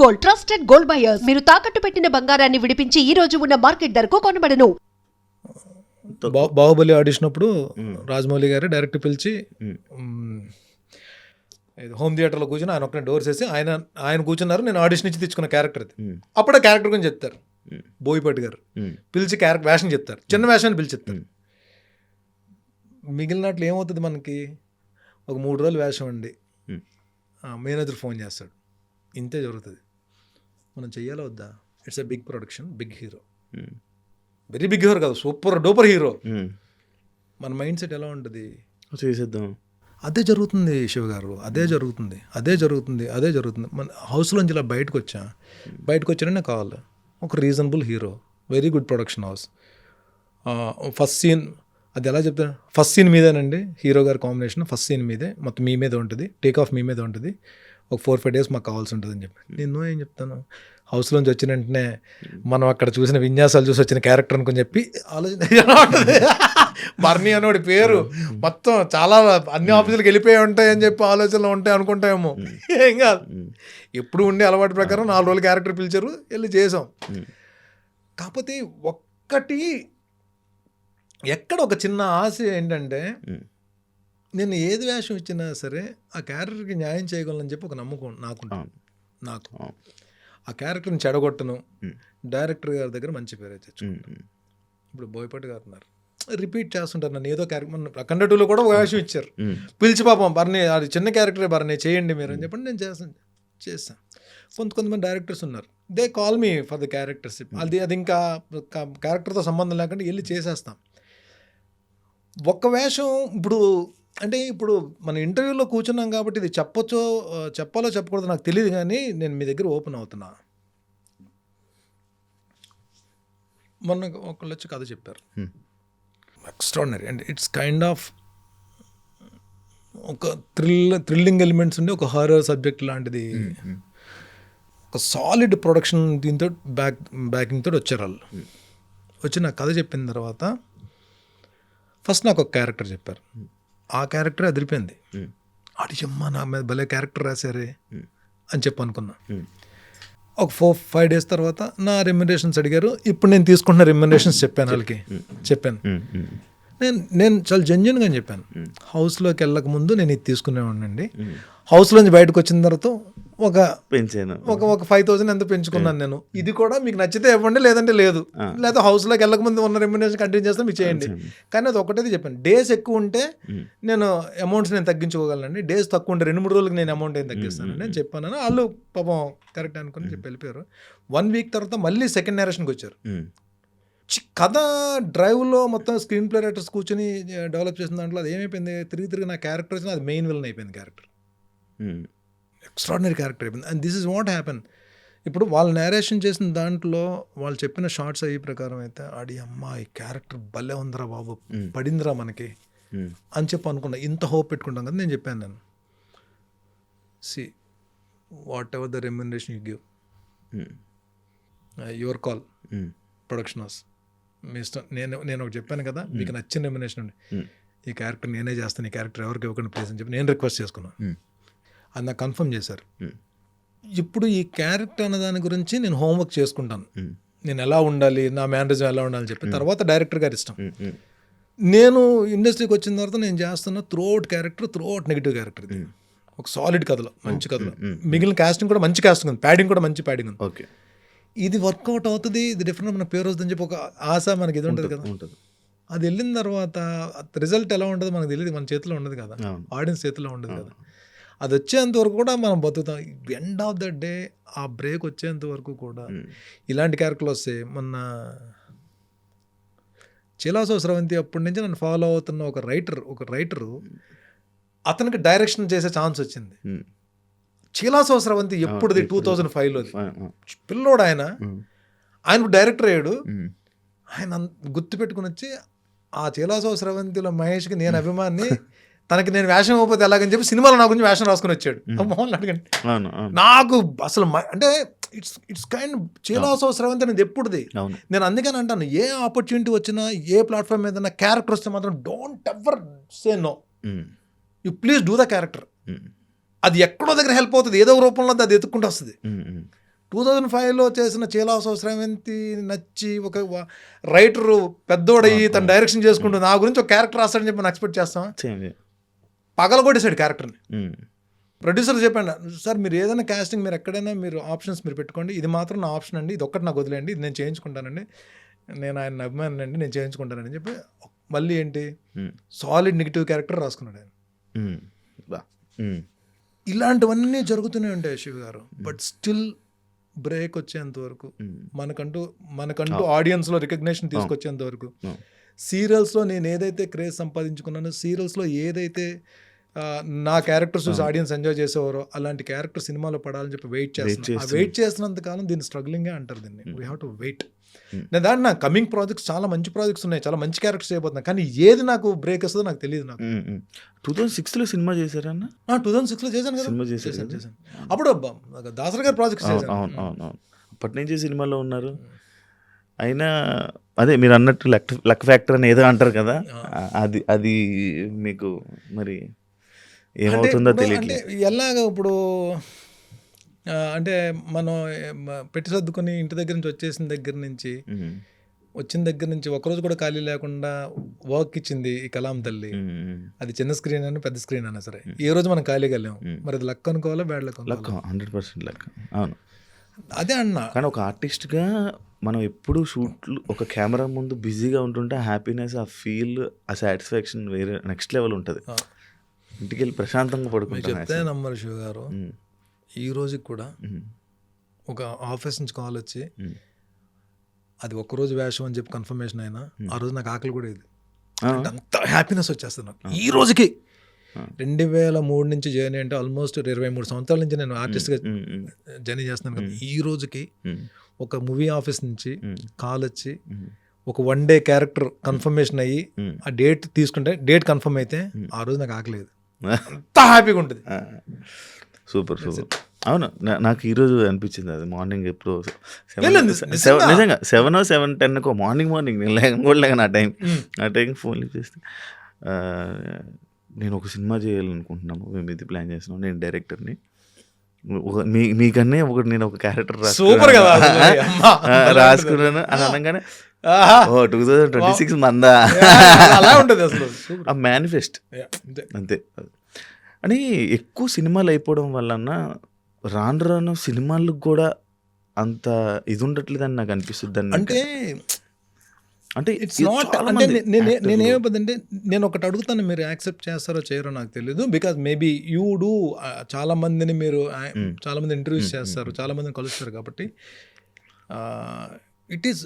Gold, trusted gold buyers. మీరు తాకట్టు పెట్టిన బంగారాన్ని విడిపించి ఈ రోజు ఉన్న మార్కెట్ ధరకు కొనబడను. బాహుబలి ఆడిషన్ అప్పుడు రాజమౌళి గారు డైరెక్ట్ పిలిచి హోమ్ థియేటర్లో కూర్చొని ఆయన ఒక్కనే డోర్స్ వేసి ఆయన కూర్చున్నారు. నేను ఆడిషన్ ఇచ్చి తెచ్చుకున్న క్యారెక్టర్ అది. అప్పుడే క్యారెక్టర్ గురించి చెప్తారు బోయపాటి గారు. పిలిచి క్యారెక్టర్ వేషం చెప్తారు, చిన్న వేషాన్ని పిలిచి చెప్తారు. మిగిలినట్లు ఏమవుతుంది మనకి, ఒక 3 రోజులు వేషం అండి, మేనేజర్ ఫోన్ చేస్తాడు, ఇంతే జరుగుతుంది. మనం చెయ్యాలా వద్దా? It's a big production, big hero, very big hero కాదు, సూపర్ డూపర్ హీరో. మన మైండ్ సెట్ ఎలా ఉంటుంది? చేసేద్దాం. అదే జరుగుతుంది శివ గారు, అదే జరుగుతుంది. మన హౌస్లోంచి ఇలా బయటకు వచ్చానే నాకు కావాలి ఒక reasonable hero, very good production house. First scene అది ఎలా చెప్తాను, ఫస్ట్ సీన్ మీదేనండి హీరో గారి కాంబినేషన్, ఫస్ట్ సీన్ మీదే, మొత్తం మీ మీద ఉంటుంది, టేక్ ఆఫ్ మీ మీద ఉంటుంది, ఒక 4-5 days మాకు కావాల్సి ఉంటుంది అని చెప్పి. నేను ఏం చెప్తాను, హౌస్లోంచి వచ్చిన వెంటనే మనం అక్కడ చూసిన విన్యాసాలు చూసి వచ్చిన క్యారెక్టర్ అనుకుని చెప్పి ఆలోచన బర్నీ అనేవాడి పేరు మొత్తం చాలా అన్ని ఆఫీసులకు వెళ్ళిపోయి ఉంటాయని చెప్పి ఆలోచనలు ఉంటాయి అనుకుంటామేమో. ఏం కాదు, ఎప్పుడు ఉండే అలవాటు ప్రకారం 4 రోజులు క్యారెక్టర్ పిలిచారు, వెళ్ళి చేసాం. కాకపోతే ఒక్కటి ఎక్కడ ఒక చిన్న ఆశ ఏంటంటే, నేను ఏది వేషం ఇచ్చినా సరే ఆ క్యారెక్టర్కి న్యాయం చేయగలనని చెప్పి ఒక నమ్మకం నాకు ఆ క్యారెక్టర్ని చెడగొట్టను, డైరెక్టర్ గారి దగ్గర మంచి పేరు తెచ్చుకుంటాను. ఇప్పుడు బోయపాటి గారు ఉన్నారు, రిపీట్ చేస్తుంటారు నన్ను ఏదో క్యారెక్టర్. అఖండ 2లో కూడా ఒక వేషం ఇచ్చారు, పిలిచి పాపం బర్నీ అది చిన్న క్యారెక్టరే బర్నీ చేయండి మీరు అని చెప్పండి, నేను చేస్తాను. కొంతమంది డైరెక్టర్స్ ఉన్నారు, they call me for the characters, అది ఇంకా క్యారెక్టర్తో సంబంధం లేకుండా వెళ్ళి చేసేస్తాం. ఒక్క వేషం ఇప్పుడు మన ఇంటర్వ్యూలో కూర్చున్నాం కాబట్టి ఇది చెప్పాలో చెప్పకూడదు నాకు తెలియదు, కానీ నేను మీ దగ్గర ఓపెన్ అవుతున్నా. మొన్న ఒకళ్ళు వచ్చి కథ చెప్పారు, extraordinary, and it's kind of ఒక థ్రిల్లింగ్ ఎలిమెంట్స్ ఉండి ఒక హారర్ సబ్జెక్ట్ లాంటిది, ఒక సాలిడ్ ప్రొడక్షన్ దీంతో బ్యాకింగ్ తోటి వచ్చారు వాళ్ళు. వచ్చి నాకు కథ చెప్పిన తర్వాత ఫస్ట్ నాకు ఒక క్యారెక్టర్ చెప్పారు, ఆ క్యారెక్టర్ అదిరిపోయింది. అడిగమ్మా నా మీద భలే క్యారెక్టర్ రాశారే అని చెప్పి అనుకున్నా. ఒక 4-5 days తర్వాత నా రెమ్యునరేషన్స్ అడిగారు. ఇప్పుడు నేను తీసుకుంటున్న రెమ్యునరేషన్స్ చెప్పాను వాళ్ళకి, నేను చాలా జెన్యున్గా చెప్పాను. హౌస్లోకి వెళ్ళక ముందు నేను ఇది తీసుకునేవాడినండి, హౌస్లోంచి బయటకు వచ్చిన తర్వాత ఒక 5,000 ఎంత పెంచుకున్నాను నేను, ఇది కూడా మీకు నచ్చితే ఇవ్వండి, లేదంటే లేదు, లేదా హౌస్లోకి వెళ్ళక ముందు ఉన్న రెమ్యునరేషన్ కంటిన్యూ చేస్తే మీకు చేయండి. కానీ అది ఒకటే చెప్పాను, డేస్ ఎక్కువ ఉంటే నేను అమౌంట్స్ నేను తగ్గించుకోగలనండి, డేస్ తక్కువ ఉంటే 2-3 రోజులకి నేను అమౌంట్ ఏం తగ్గిస్తాను నేను చెప్పాను. వాళ్ళు పాపం కరెక్ట్ అనుకుని చెప్పి వెళ్ళిపోయారు. 1 week తర్వాత మళ్ళీ సెకండ్ నేరేషన్కి వచ్చారు. కథ డ్రైవ్లో మొత్తం స్క్రీన్ ప్లే రైటర్స్ కూర్చొని డెవలప్ చేసిన దాంట్లో అది ఏమైపోయింది, తిరిగి నా క్యారెక్టర్ వచ్చిన అది మెయిన్ విలన్ అయిపోయింది. క్యారెక్టర్ ఎక్స్ట్రాడినరీ క్యారెక్టర్ అయిపోయింది. And this is what happen. ఇప్పుడు వాళ్ళు నేరేషన్ చేసిన దాంట్లో వాళ్ళు చెప్పిన షార్ట్స్ అయ్యే ప్రకారం అయితే ఆడి అమ్మా ఈ క్యారెక్టర్ భలే ఉందిరా బాబు, పడిందిరా మనకి అని చెప్పి అనుకున్నా. ఇంత హోప్ పెట్టుకుంటాం కదా. నేను చెప్పాను, నేను see whatever the remuneration you give, your call, production house మీ ఇష్టం. నేను ఒకటి చెప్పాను కదా, మీకు నచ్చిన రెమ్యునరేషన్ అండి, ఈ క్యారెక్టర్ నేనే చేస్తాను, ఈ క్యారెక్టర్ ఎవరికి ఇవ్వకుండా ప్లేస్ అని చెప్పి నేను రిక్వెస్ట్ చేసుకున్నాను. అది నాకు కన్ఫర్మ్ చేశారు. ఇప్పుడు ఈ క్యారెక్టర్ అన్న దాని గురించి నేను హోంవర్క్ చేసుకుంటాను, నేను ఎలా ఉండాలి, నా మేనరిజం ఎలా ఉండాలని చెప్పి. తర్వాత డైరెక్టర్ గారి ఇష్టం. నేను ఇండస్ట్రీకి వచ్చిన తర్వాత నేను చేస్తున్న throughout character, throughout negative character. ఇది ఒక సాలిడ్ కథలో, మంచి కథలో, మిగిలిన కాస్టింగ్ కూడా మంచి కాస్టింగ్ ఉంది, ప్యాడింగ్ కూడా మంచి ప్యాడింగ్ ఉంది. ఓకే, ఇది వర్కౌట్ అవుతుంది, ఇది డిఫరెంట్ మన పేరు వస్తుందని చెప్పి ఒక ఆశ మనకి ఇది ఉంటుంది కదా. అది వెళ్ళిన తర్వాత రిజల్ట్ ఎలా ఉంటుందో మనకు తెలియదు, మన చేతిలో ఉండదు కదా, ఆడియన్స్ చేతిలో ఉండదు కదా. అది వచ్చేంత వరకు కూడా మనం బతుకుతాం. ఎండ్ ఆఫ్ ద డే ఆ బ్రేక్ వచ్చేంత వరకు కూడా ఇలాంటి క్యారెక్టర్లు వస్తాయి. మొన్న చీలాసో స్రవంతి అప్పటి నుంచి నన్ను ఫాలో అవుతున్న ఒక రైటరు అతనికి డైరెక్షన్ చేసే ఛాన్స్ వచ్చింది. చీలాసో స్రవంతి ఎప్పుడుది 2005లోది పిల్లోడు, ఆయన డైరెక్టర్ అయ్యాడు. ఆయన గుర్తు పెట్టుకుని వచ్చి ఆ చీలాసో స్రవంతిలో మహేష్కి నేను అభిమాని, తనకి నేను వేషం ఇవ్వకపోతే ఎలాగని చెప్పి సినిమాలో నా గురించి వేషం రాసుకుని వచ్చాడు. మోహన్ అడగండి, నాకు అసలు అంటే ఇట్స్ కైండ్ చీలాసో స్రవంతి అనేది ఎప్పుడుది. నేను అందుకని అంటాను, ఏ ఆపర్చునిటీ వచ్చినా, ఏ ప్లాట్ఫామ్ మీద క్యారెక్టర్ వస్తే మాత్రం don't ever say no, you please do the character. అది ఎక్కడో దగ్గర హెల్ప్ అవుతుంది, ఏదో రూపంలో అది ఎత్తుక్కుంటూ వస్తుంది. 2005లో చేసిన చీలాస్ అవసరమేంటి నచ్చి ఒక రైటరు పెద్దోడయ్యి తను డైరెక్షన్ చేసుకుంటూ నా గురించి ఒక క్యారెక్టర్ రాస్తాడని చెప్పి మనం ఎక్స్పెక్ట్ చేస్తాం. పగలగొట్టేసాడు క్యారెక్టర్ని. ప్రొడ్యూసర్ చెప్పాను, సార్ మీరు ఏదైనా కాస్టింగ్ మీరు ఎక్కడైనా మీరు ఆప్షన్స్ మీరు పెట్టుకోండి, ఇది మాత్రం నా ఆప్షన్ అండి, ఇది ఒక్కటి నాకు వదిలేండి, ఇది నేను చేయించుకుంటానండి, నేను ఆయన అభిమాని అండి, నేను చేయించుకుంటానని చెప్పి మళ్ళీ ఏంటి సాలిడ్ నెగిటివ్ క్యారెక్టర్ రాసుకున్నాడు ఆయన. ఇలాంటివన్నీ జరుగుతూనే ఉంటాయి శివ గారు. బట్ స్టిల్ బ్రేక్ వచ్చేంత వరకు మనకంటూ ఆడియన్స్లో రికగ్నేషన్ తీసుకొచ్చేంత వరకు, సీరియల్స్లో నేను ఏదైతే క్రేజ్ సంపాదించుకున్నానో, సీరియల్స్లో ఏదైతే నా క్యారెక్టర్స్ చూసి ఆడియన్స్ ఎంజాయ్ చేసేవారో అలాంటి క్యారెక్టర్ సినిమాలో పడాలని చెప్పి వెయిట్ చేస్తున్నంత కాలం దీన్ని స్ట్రగ్లింగే అంటారు. దీన్ని వీ హ్యావ్ టు వెయిట్. నేను దాంట్లో నా కమింగ్ ప్రాజెక్ట్స్ చాలా మంచి ప్రాజెక్ట్స్ ఉన్నాయి, చాలా మంచి క్యారెక్టర్స్ చేయబోతున్నాయి, కానీ ఏది నాకు బ్రేక్ వస్తుందో నాకు తెలియదు. నాకు 2006లో సినిమా చేశారన్న? 2006లో చేశాను కదా, చేశాను. అప్పుడు దాసరి గారి ప్రాజెక్ట్స్ చేశాను. అవును. అప్పటి నుంచి సినిమాలో ఉన్నారు. అయినా అదే మీరు అన్నట్టు లక్ ఫ్యాక్టర్ అని ఏదో అంటారు కదా, అది మీకు మరి ఏమవుతుందో తెలియట్లేదు. ఎలాగ ఇప్పుడు అంటే మనం పెట్టి సర్దుకొని ఇంటి దగ్గర నుంచి వచ్చిన దగ్గర నుంచి ఒకరోజు కూడా ఖాళీ లేకుండా వర్క్ ఇచ్చింది ఈ కలాం తల్లి. అది చిన్న స్క్రీన్ అని పెద్ద స్క్రీన్ అయినా సరే ఏ రోజు మనం ఖాళీగా వెళ్ళాం. మరి అది లక్ అనుకోవాలా బ్యాడ్ లక్? 100% లక్. అవును, అదే అన్నా. కానీ ఒక ఆర్టిస్ట్గా మనం ఎప్పుడు షూట్లు ఒక కెమెరా ముందు బిజీగా ఉంటుంటే ఆ హ్యాపీనెస్, ఆ ఫీల్, ఆ సాటిస్ఫాక్షన్ వేరే నెక్స్ట్ లెవెల్ ఉంటుంది. ఇంటికి వెళ్ళి ప్రశాంతంగా పడుకుంటాం. చెప్తే నమ్మరు శివ గారు, ఈ రోజుకి కూడా ఒక ఆఫీస్ నుంచి కాల్ వచ్చి అది ఒక్కరోజు వేషం అని చెప్పి కన్ఫర్మేషన్ అయినా ఆ రోజు నాకు ఆకలి కూడా ఇది, అంత హ్యాపీనెస్ వచ్చేస్తుంది నాకు ఈ రోజుకి. 2003 నుంచి జర్నీ అంటే ఆల్మోస్ట్ 23 సంవత్సరాల నుంచి నేను ఆర్టిస్ట్గా జర్నీ చేస్తున్నాను కదా. ఈ రోజుకి ఒక మూవీ ఆఫీస్ నుంచి కాల్ వచ్చి ఒక 1 డే క్యారెక్టర్ కన్ఫర్మేషన్ అయ్యి ఆ డేట్ తీసుకుంటే డేట్ కన్ఫర్మ్ అయితే ఆ రోజు నాకు ఆకలేదు, అంత హ్యాపీగా ఉంటుంది. సూపర్. అవును, నాకు ఈరోజు అనిపించింది అది. మార్నింగ్ ఎప్పుడు నిజంగా 7 or 7:10 మార్నింగ్ నేను లేకపోలేక ఆ టైం ఫోన్ లిఫ్ట్ చేస్తే, నేను ఒక సినిమా చేయాలనుకుంటున్నాము, మేము ఇది ప్లాన్ చేస్తున్నాం, నేను డైరెక్టర్ని, మీకన్నా నేను ఒక క్యారెక్టర్ రాసుకున్నాను అని అనగానే 2026 మందా అలా ఉంటుంది అసలు. ఆ మేనిఫెస్ట్ అంతే. అని ఎక్కువ సినిమాలు అయిపోవడం వలన రాను సినిమాలకు కూడా అంత ఇది ఉండట్లేదని నాకు అనిపిస్తుంది. అంటే ఇట్స్ నాట్, అంటే నేనేమైపోతుందంటే నేను ఒకటి అడుగుతాను, మీరు యాక్సెప్ట్ చేస్తారో చేయరో నాకు తెలియదు. బికాజ్ మేబీ యూ డూ చాలా మందిని మీరు చాలా మంది ఇంటర్వ్యూస్ చేస్తారు, చాలా మందిని కలుస్తారు కాబట్టి ఇట్ ఈస్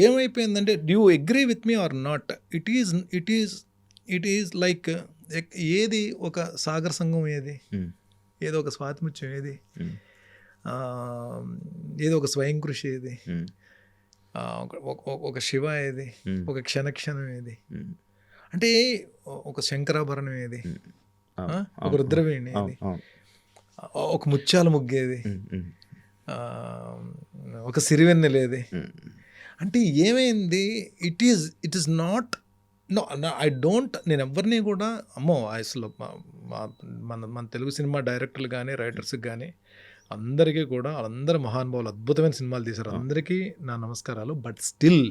ఏమైపోయిందంటే, do you agree with me or not, it is like ఏది ఒక సాగర్ సంఘం, ఏదో ఒక స్వాతిముత్యం, ఏదో ఒక స్వయం కృషి, ఒక శివ, ఒక క్షణక్షణం, అంటే ఒక శంకరాభరణం, ఒక రుద్రవేణి, ఒక ముత్యాల ముగ్గేది, ఒక సిరివెన్నెలేది. అంటే ఏమైంది, it is not, no I don't, నేను ఎవరిని కూడా అసలు మన తెలుగు సినిమా డైరెక్టర్లు కానీ రైటర్స్కి కానీ అందరికీ కూడా, అందరు మహానుభావులు అద్భుతమైన సినిమాలు తీశారు, అందరికీ నా నమస్కారాలు. But still